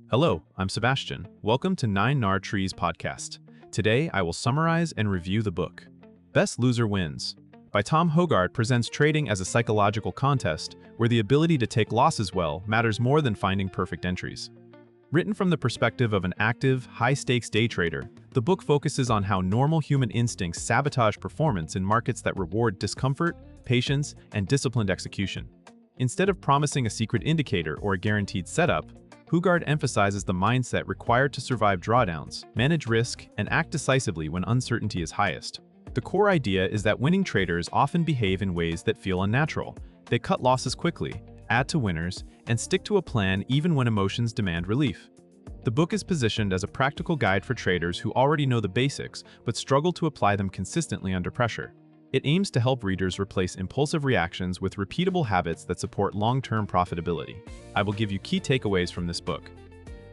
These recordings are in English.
Hello, I'm Sebastian. Welcome to 9 Trees podcast. Today, I will summarize and review the book. Best Loser Wins by Tom Hougaard presents trading as a psychological contest where the ability to take losses well matters more than finding perfect entries. Written from the perspective of an active, high-stakes day trader, the book focuses on how normal human instincts sabotage performance in markets that reward discomfort, patience, and disciplined execution. Instead of promising a secret indicator or a guaranteed setup, Hougaard emphasizes the mindset required to survive drawdowns, manage risk, and act decisively when uncertainty is highest. The core idea is that winning traders often behave in ways that feel unnatural. They cut losses quickly, add to winners, and stick to a plan even when emotions demand relief. The book is positioned as a practical guide for traders who already know the basics but struggle to apply them consistently under pressure. It aims to help readers replace impulsive reactions with repeatable habits that support long-term profitability. I will give you key takeaways from this book.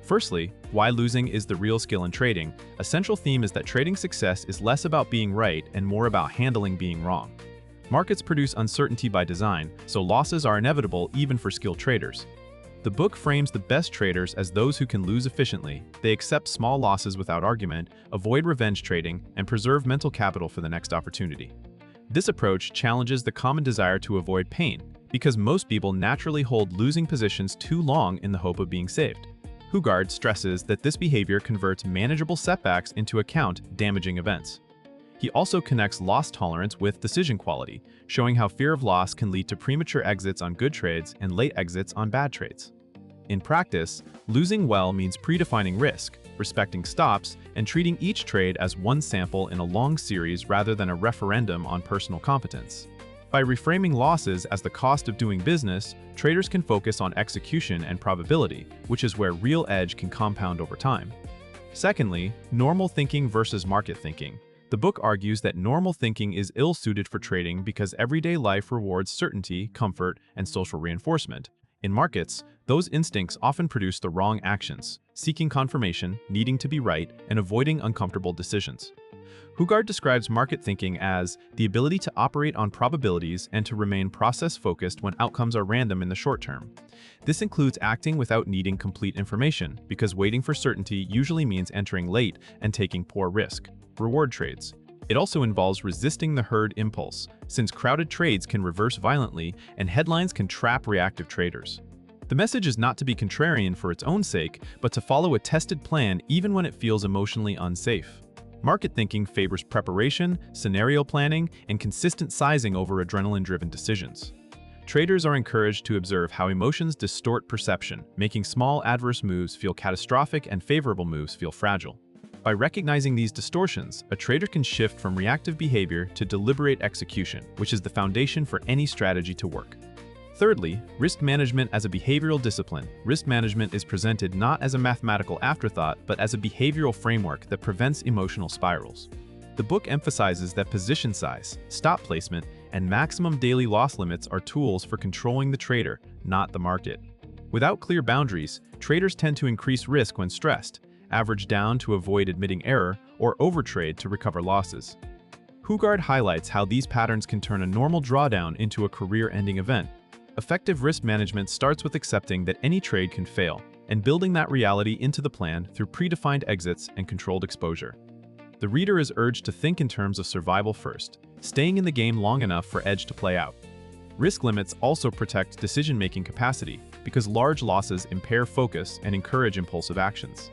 Firstly, why losing is the real skill in trading. A central theme is that trading success is less about being right and more about handling being wrong. Markets produce uncertainty by design, so losses are inevitable even for skilled traders. The book frames the best traders as those who can lose efficiently. They accept small losses without argument, avoid revenge trading, and preserve mental capital for the next opportunity. This approach challenges the common desire to avoid pain, because most people naturally hold losing positions too long in the hope of being saved. Hougaard stresses that this behavior converts manageable setbacks into account-damaging events. He also connects loss tolerance with decision quality, showing how fear of loss can lead to premature exits on good trades and late exits on bad trades. In practice, losing well means predefining risk, respecting stops, and treating each trade as one sample in a long series rather than a referendum on personal competence. By reframing losses as the cost of doing business, traders can focus on execution and probability, which is where real edge can compound over time. Secondly, normal thinking versus market thinking. The book argues that normal thinking is ill-suited for trading because everyday life rewards certainty, comfort, and social reinforcement. In markets, those instincts often produce the wrong actions, seeking confirmation, needing to be right, and avoiding uncomfortable decisions. Hougaard describes market thinking as the ability to operate on probabilities and to remain process-focused when outcomes are random in the short term. This includes acting without needing complete information, because waiting for certainty usually means entering late and taking poor risk. Reward trades. It also involves resisting the herd impulse, since crowded trades can reverse violently and headlines can trap reactive traders. The message is not to be contrarian for its own sake, but to follow a tested plan even when it feels emotionally unsafe. Market thinking favors preparation, scenario planning, and consistent sizing over adrenaline-driven decisions. Traders are encouraged to observe how emotions distort perception, making small adverse moves feel catastrophic and favorable moves feel fragile. By recognizing these distortions, a trader can shift from reactive behavior to deliberate execution, which is the foundation for any strategy to work. Thirdly, risk management as a behavioral discipline. Risk management is presented not as a mathematical afterthought, but as a behavioral framework that prevents emotional spirals. The book emphasizes that position size, stop placement, and maximum daily loss limits are tools for controlling the trader, not the market. Without clear boundaries, traders tend to increase risk when stressed, average down to avoid admitting error, or overtrade to recover losses. Hougaard highlights how these patterns can turn a normal drawdown into a career-ending event. Effective risk management starts with accepting that any trade can fail, and building that reality into the plan through predefined exits and controlled exposure. The reader is urged to think in terms of survival first, staying in the game long enough for edge to play out. Risk limits also protect decision-making capacity, because large losses impair focus and encourage impulsive actions.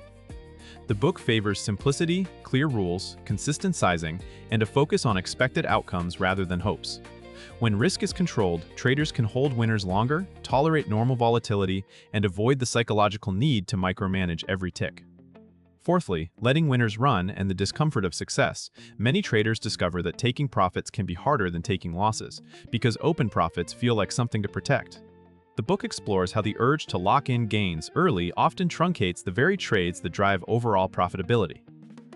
The book favors simplicity, clear rules, consistent sizing, and a focus on expected outcomes rather than hopes. When risk is controlled, traders can hold winners longer, tolerate normal volatility, and avoid the psychological need to micromanage every tick. Fourthly, letting winners run and the discomfort of success. Many traders discover that taking profits can be harder than taking losses, because open profits feel like something to protect. The book explores how the urge to lock in gains early often truncates the very trades that drive overall profitability.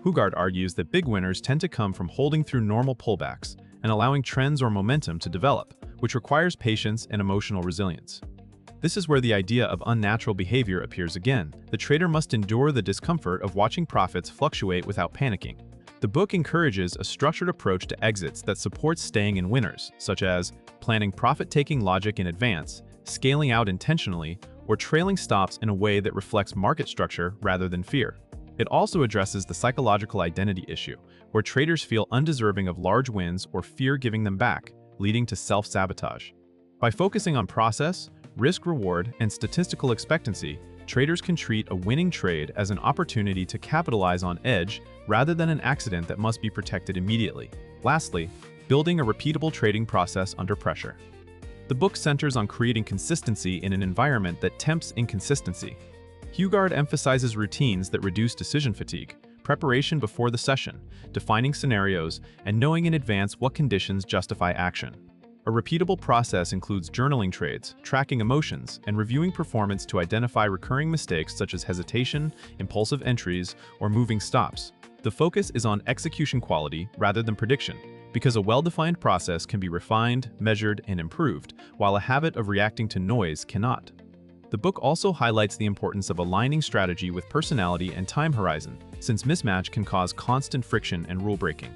Hougaard argues that big winners tend to come from holding through normal pullbacks and allowing trends or momentum to develop, which requires patience and emotional resilience. This is where the idea of unnatural behavior appears again. The trader must endure the discomfort of watching profits fluctuate without panicking. The book encourages a structured approach to exits that supports staying in winners, such as planning profit-taking logic in advance, scaling out intentionally, or trailing stops in a way that reflects market structure rather than fear. It also addresses the psychological identity issue, where traders feel undeserving of large wins or fear giving them back, leading to self-sabotage. By focusing on process, risk-reward, and statistical expectancy, traders can treat a winning trade as an opportunity to capitalize on edge rather than an accident that must be protected immediately. Lastly, building a repeatable trading process under pressure. The book centers on creating consistency in an environment that tempts inconsistency. Hougaard emphasizes routines that reduce decision fatigue, preparation before the session, defining scenarios, and knowing in advance what conditions justify action. A repeatable process includes journaling trades, tracking emotions, and reviewing performance to identify recurring mistakes such as hesitation, impulsive entries, or moving stops. The focus is on execution quality rather than prediction, because a well-defined process can be refined, measured, and improved, while a habit of reacting to noise cannot. The book also highlights the importance of aligning strategy with personality and time horizon, since mismatch can cause constant friction and rule-breaking.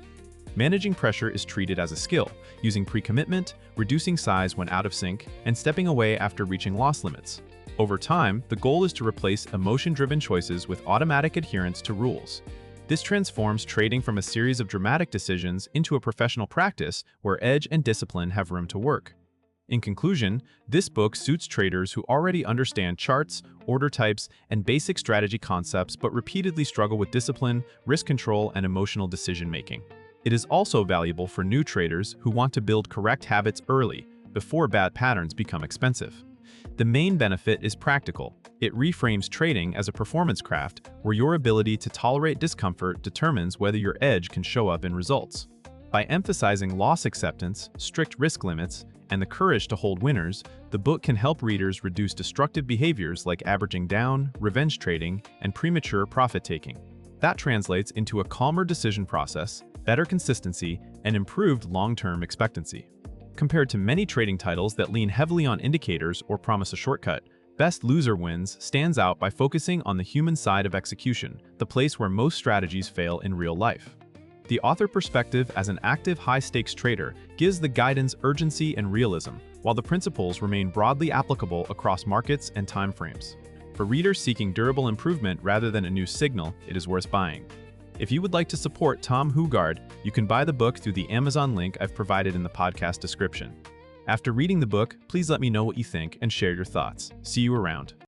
Managing pressure is treated as a skill, using pre-commitment, reducing size when out of sync, and stepping away after reaching loss limits. Over time, the goal is to replace emotion-driven choices with automatic adherence to rules. This transforms trading from a series of dramatic decisions into a professional practice where edge and discipline have room to work. In conclusion, this book suits traders who already understand charts, order types, and basic strategy concepts but repeatedly struggle with discipline, risk control, and emotional decision-making. It is also valuable for new traders who want to build correct habits early, before bad patterns become expensive. The main benefit is practical. It reframes trading as a performance craft where your ability to tolerate discomfort determines whether your edge can show up in results. By emphasizing loss acceptance, strict risk limits, and the courage to hold winners, the book can help readers reduce destructive behaviors like averaging down, revenge trading, and premature profit-taking. That translates into a calmer decision process, better consistency, and improved long-term expectancy. Compared to many trading titles that lean heavily on indicators or promise a shortcut, Best Loser Wins stands out by focusing on the human side of execution, the place where most strategies fail in real life. The author perspective as an active high-stakes trader gives the guidance urgency and realism, while the principles remain broadly applicable across markets and timeframes. For readers seeking durable improvement rather than a new signal, it is worth buying. If you would like to support Tom Hougaard, you can buy the book through the Amazon link I've provided in the podcast description. After reading the book, please let me know what you think and share your thoughts. See you around.